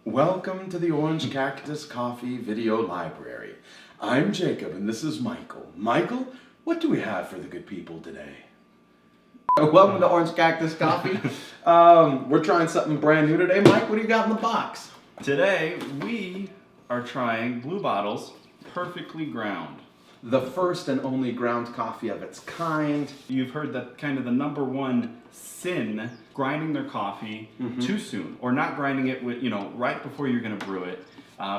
Welcome to the Orange Cactus Coffee video library. I'm Jacob and this is Michael. Michael, what do we have for the good people today? Welcome to Orange Cactus Coffee. We're trying something brand new today. Mike, what do you got in the box? Today we are trying Blue Bottle's Perfectly Ground. The first and only ground coffee of its kind. You've heard that kind of the number one sin, grinding their coffee too soon, or not grinding it with, right before you're going to brew it,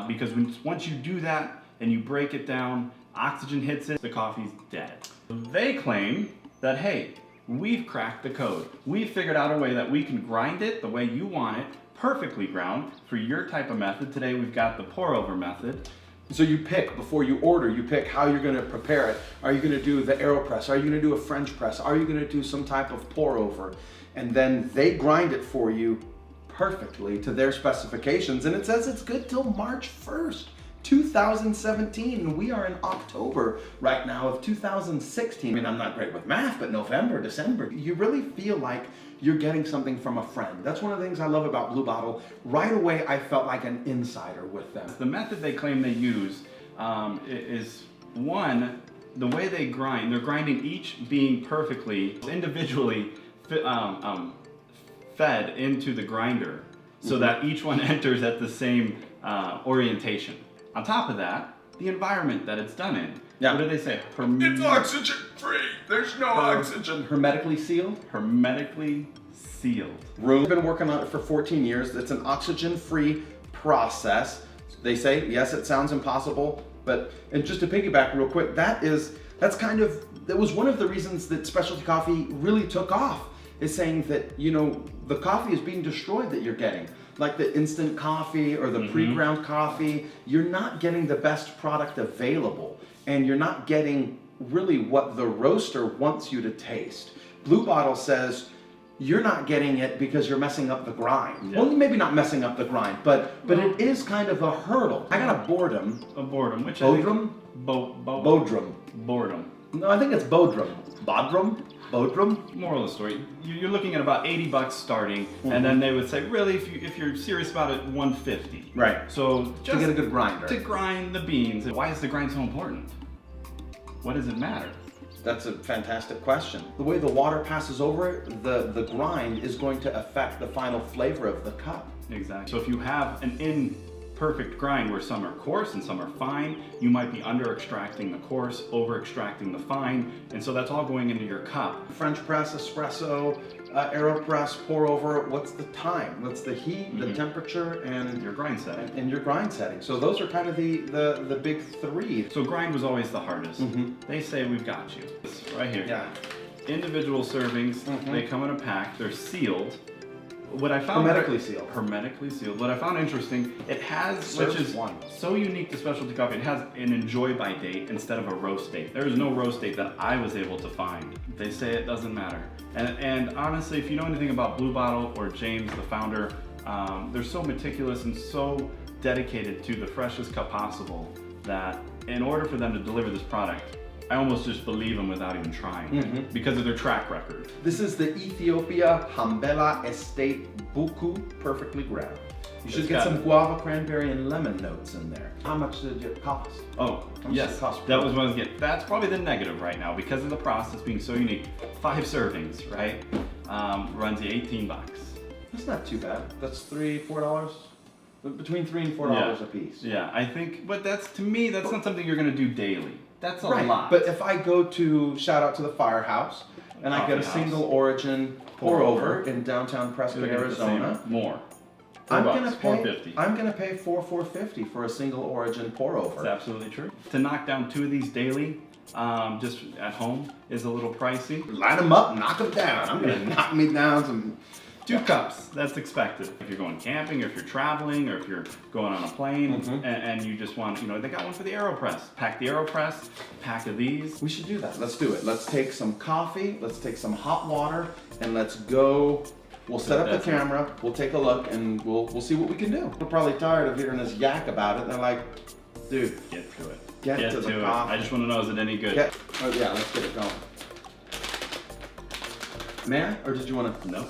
because once you do that and you break it down, oxygen hits it, the coffee's dead. They claim that, hey, we've cracked the code. We've figured out a way that we can grind it the way you want it, perfectly ground for your type of method. Today we've got the pour over method. So you pick, before you order, you pick how you're going to prepare it. Are you going to do the AeroPress? Are you going to do a French press? Are you going to do some type of pour over? And then they grind it for you perfectly to their specifications. And it says it's good till March 1st, 2017. And we are in October right now of 2016. I mean, I'm not great with math, but November, December, you really feel like you're getting something from a friend. That's one of the things I love about Blue Bottle. Right away, I felt like an insider with them. The method they claim they use is one, the way they grind. They're grinding each being perfectly, individually fed into the grinder so that each one enters at the same orientation. On top of that, the environment that it's done in. Yeah. What do they say? It's oxygen free. There's no oxygen. Hermetically sealed? Hermetically sealed. We've been working on it for 14 years. It's an oxygen-free process. They say, yes, it sounds impossible, and just to piggyback real quick, that was one of the reasons that specialty coffee really took off, is saying that, the coffee is being destroyed that you're getting. Like the instant coffee or the pre-ground coffee, you're not getting the best product available, and you're not getting really what the roaster wants you to taste. Blue Bottle says you're not getting it because you're messing up the grind. Yeah. Well, maybe not messing up the grind, but it is kind of a hurdle. I got a boredom. A boredom, which Bodrum? Bodrum. Boredom. No, I think it's Bodrum. Bodrum? Bodrum? Moral of the story, you're looking at about $80 starting, and then they would say, really, if you're serious about it, $150. Right. So just to get a good grinder. To grind the beans. Why is the grind so important? What does it matter? That's a fantastic question. The way the water passes over it, the grind is going to affect the final flavor of the cup. Exactly. So if you have an imperfect grind where some are coarse and some are fine, you might be under extracting the coarse, over extracting the fine, and so that's all going into your cup. French press, espresso, AeroPress, pour over, what's the time? What's the heat, the temperature, and your grind setting. And your grind setting. So those are kind of the big three. So grind was always the hardest. They say we've got you. Right here. Yeah. Individual servings, they come in a pack, they're sealed. What I found hermetically sealed. Hermetically sealed. What I found interesting, it has, which is so unique to specialty coffee, it has an enjoy by date instead of a roast date. There is no roast date that I was able to find. They say it doesn't matter. And honestly, if you know anything about Blue Bottle or James, the founder, they're so meticulous and so dedicated to the freshest cup possible that in order for them to deliver this product, I almost just believe them without even trying because of their track record. This is the Ethiopia Hambela Estate Buku Perfectly Ground. You should get some guava, cranberry, and lemon notes in there. How much did it cost? Oh, yes, that was what I was getting. That's probably the negative right now because of the process being so unique. 5 servings, right? Runs you $18. That's not too bad. That's $3, $4. Between $3 and $4 a piece. Yeah, I think, but to me, that's not something you're gonna do daily. That's a lot. But if I go to, shout out to the Firehouse, and I get a single origin pour over in downtown Prescott, Arizona. More. I'm gonna $4.50. I'm gonna pay $4.50 for a single origin pour over. That's absolutely true. To knock down 2 of these daily, just at home, is a little pricey. Line them up, knock them down. I'm gonna knock me down some. 2 cups, that's expected. If you're going camping, or if you're traveling, or if you're going on a plane, and you just want, they got one for the AeroPress. Pack the AeroPress, pack of these. We should do that. Let's do it. Let's take some coffee, let's take some hot water, and let's go. We'll set up the camera, we'll take a look, and we'll see what we can do. We're probably tired of hearing us yak about it. They're like, dude, get to it. Get to the coffee. I just want to know, is it any good? Oh yeah, let's get it going. May I? Or did you want to? No. All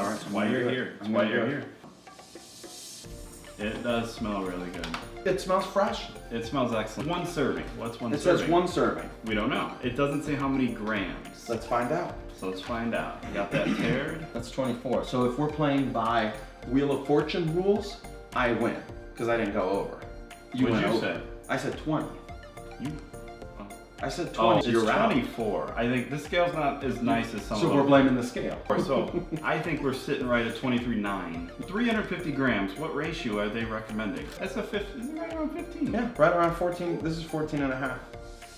right. That's why you're here. That's why you're here. It does smell really good. It smells fresh. It smells excellent. One serving. What's one It serving? says 1 serving. We don't know. It doesn't say how many grams. Let's find out. So let's find out. You got that paired? That's 24. So if we're playing by Wheel of Fortune rules, I win because I didn't go over. What'd went you over. say? I said 20. You. I said Oh, 20. it's You're out. 24. I think this scale's not as nice as some So of we're those. blaming the scale. So I think we're sitting right at 23.9. 350 grams. What ratio are they recommending? That's a 50. Is it right around 15? Yeah, right around 14. This is 14 and a half.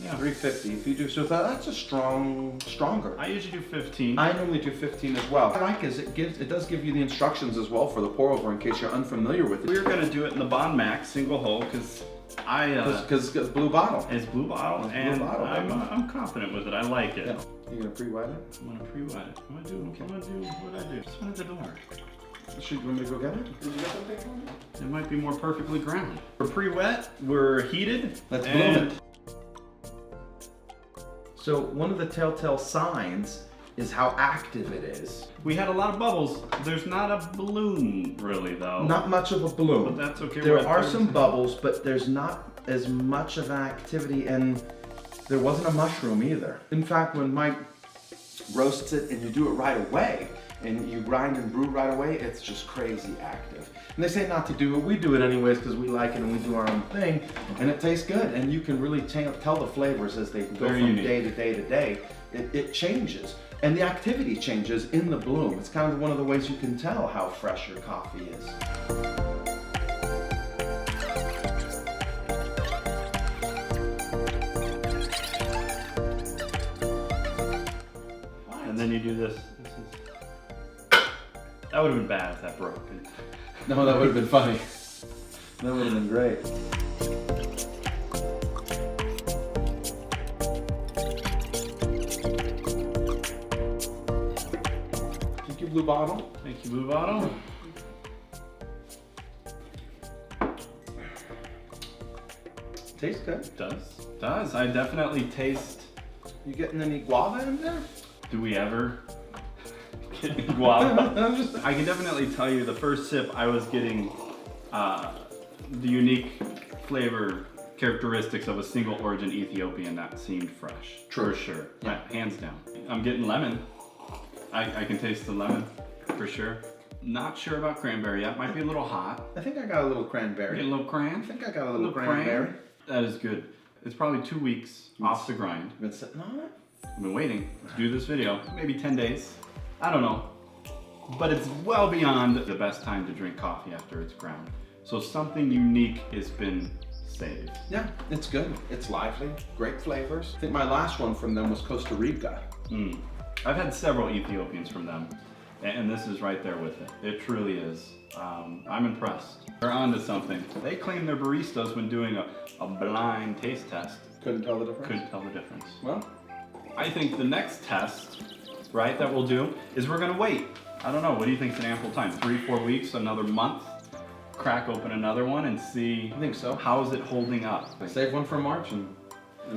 Yeah. 350. If you do so, that's a stronger. I usually do 15. I normally do 15 as well. What I like is it does give you the instructions as well for the pour over in case you're unfamiliar with it. We're gonna do it in the Bond Max single hole because Because it's blue bottle. it's blue bottle It's blue and bottle, baby. I'm confident with it. I like it. Yeah. You gonna pre-wet it? I'm gonna pre-wet it. I'm gonna do what I do. Just went at the door. Should you want me to go get it? Did you get something for me? It might be more perfectly ground. We're pre-wet. We're heated. Let's bloom it. So one of the telltale signs is how active it is. We had a lot of bubbles. There's not a bloom really though. Not much of a bloom. But that's okay. We're There at are 30. some bubbles, but there's not as much of an activity, and there wasn't a mushroom either. In fact, when Mike roasts it and you do it right away, and you grind and brew right away, it's just crazy active. And they say not to do it. We do it anyways because we like it and we do our own thing, and it tastes good. And you can really tell the flavors as they go Very from unique. day to day to day. It changes. And the activity changes in the bloom. It's kind of one of the ways you can tell how fresh your coffee is. And then you do this. That would have been bad if that broke. No, that would have been funny. That would have been great. Thank you, Blue Bottle. Thank you, Blue Bottle. Tastes good. Does. I definitely taste. You getting any guava in there? Do we ever get guava? I can definitely tell you the first sip I was getting the unique flavor characteristics of a single origin Ethiopian that seemed fresh. True. For sure. Yeah. Hands down. I'm getting lemon. I can taste the lemon for sure. Not sure about cranberry yet. Might be a little hot. I think I got a little Get cranberry. a little cran. I think I got a little cran. cranberry. That is good. It's probably 2 weeks off the grind. Been sitting on it? I've been waiting to do this video. Maybe 10 days. I don't know. But it's well beyond the best time to drink coffee after it's ground. So something unique has been saved. Yeah, it's good. It's lively, great flavors. I think my last one from them was Costa Rica. I've had several Ethiopians from them, and this is right there with it. It truly is. I'm impressed. They're onto something. They claim their baristas when doing a blind taste test Couldn't tell the difference? couldn't tell the difference. Well, I think the next test, right, that we'll do is we're gonna wait. I don't know, what do you think's an ample time? 3-4 weeks, another month? Crack open another one and see I think so. how is it holding up. Save one for March and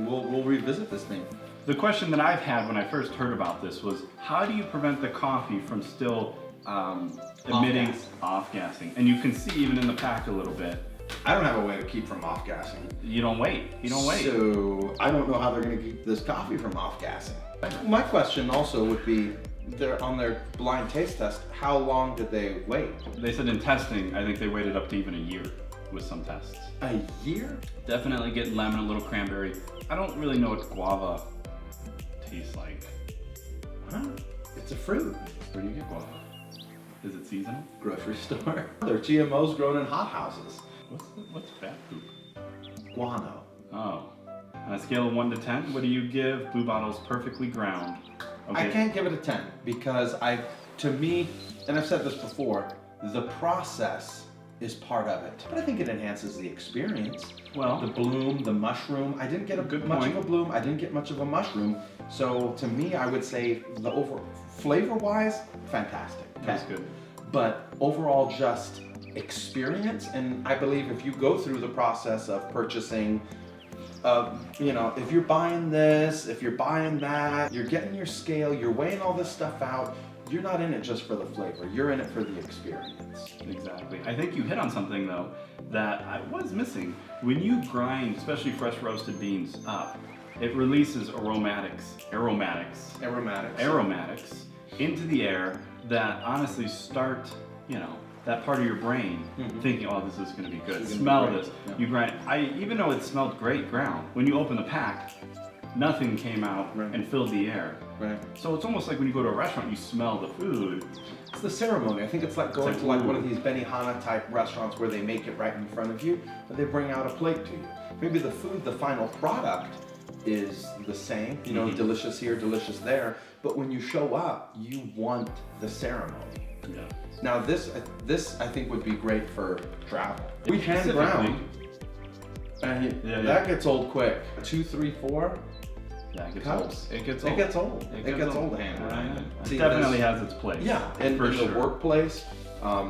we'll revisit this thing. The question that I've had when I first heard about this was, how do you prevent the coffee from still emitting off-gassing? And you can see even in the pack a little bit. I don't have a way to keep from off-gassing. You don't wait. You don't wait. So I don't know how they're gonna keep this coffee from off-gassing. My question also would be, they're on their blind taste test, how long did they wait? They said in testing, I think they waited up to even a year with some tests. A year? Definitely get lemon, a little cranberry. I don't really know what guava tastes like. Huh? It's a fruit. Where do you get guava? Is it seasonal? Grocery store. They're GMOs grown in hothouses. What's bat poop? Guano. Oh. On a scale of 1 to 10, what do you give Blue Bottle's perfectly ground? I can't give it a 10 because to me, and I've said this before, the process is part of it. But I think it enhances the experience. Well, The bloom, the mushroom. I didn't get Good much point. of a bloom. I didn't get much of a mushroom. So to me, I would say the flavor-wise, fantastic. that's 10. good. But overall, just experience. And I believe if you go through the process of purchasing, if you're buying this, if you're buying that, you're getting your scale, you're weighing all this stuff out, you're not in it just for the flavor. You're in it for the experience. Exactly. I think you hit on something though that I was missing. When you grind, especially fresh roasted beans up, it releases aromatics into the air that honestly start, that part of your brain thinking, oh, this is going to be good. Smell this. Yeah. You grind. Even though it smelled great ground, when you open the pack, nothing came out and filled the air. Right. So it's almost like when you go to a restaurant, you smell the food. It's the ceremony. I think it's like going to like one of these Benihana type restaurants where they make it right in front of you, but they bring out a plate to you. Maybe the food, the final product, is the same. Delicious here, delicious there. But when you show up, you want the ceremony. Yeah. Now this I think would be great for travel. We hand Specifically. ground, and that gets old quick. 2, 3, 4. Yeah, it gets cups. old. It gets It old. gets old. It gets old hand grinding. It definitely has its place. Yeah, and for in sure. the workplace,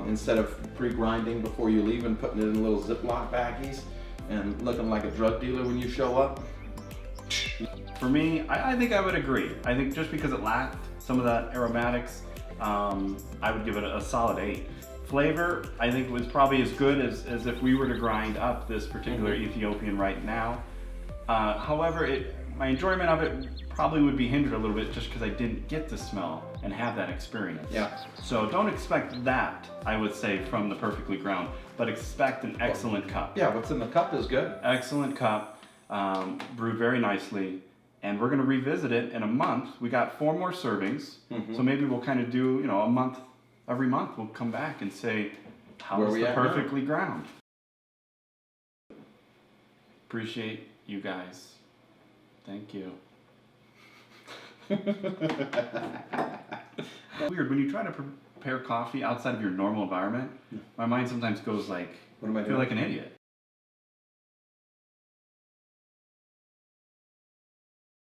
instead of pre-grinding before you leave and putting it in little Ziploc baggies and looking like a drug dealer when you show up. For me, I think I would agree. I think just because it lacked some of that aromatics, I would give it a solid 8. Flavor, I think was probably as good as if we were to grind up this particular Ethiopian right now. However, my enjoyment of it probably would be hindered a little bit just because I didn't get to smell and have that experience. Yeah. So don't expect that, I would say, from the perfectly ground, but expect an excellent cup. Yeah, what's in the cup is good. Excellent cup, brewed very nicely, and we're going to revisit it in a month. We got 4 more servings, so maybe we'll kind of do, a month, every month we'll come back and say, how's the perfectly ground? Appreciate you guys. Thank you. Weird, when you try to prepare coffee outside of your normal environment, my mind sometimes goes like, What am I I feel doing? like an idiot.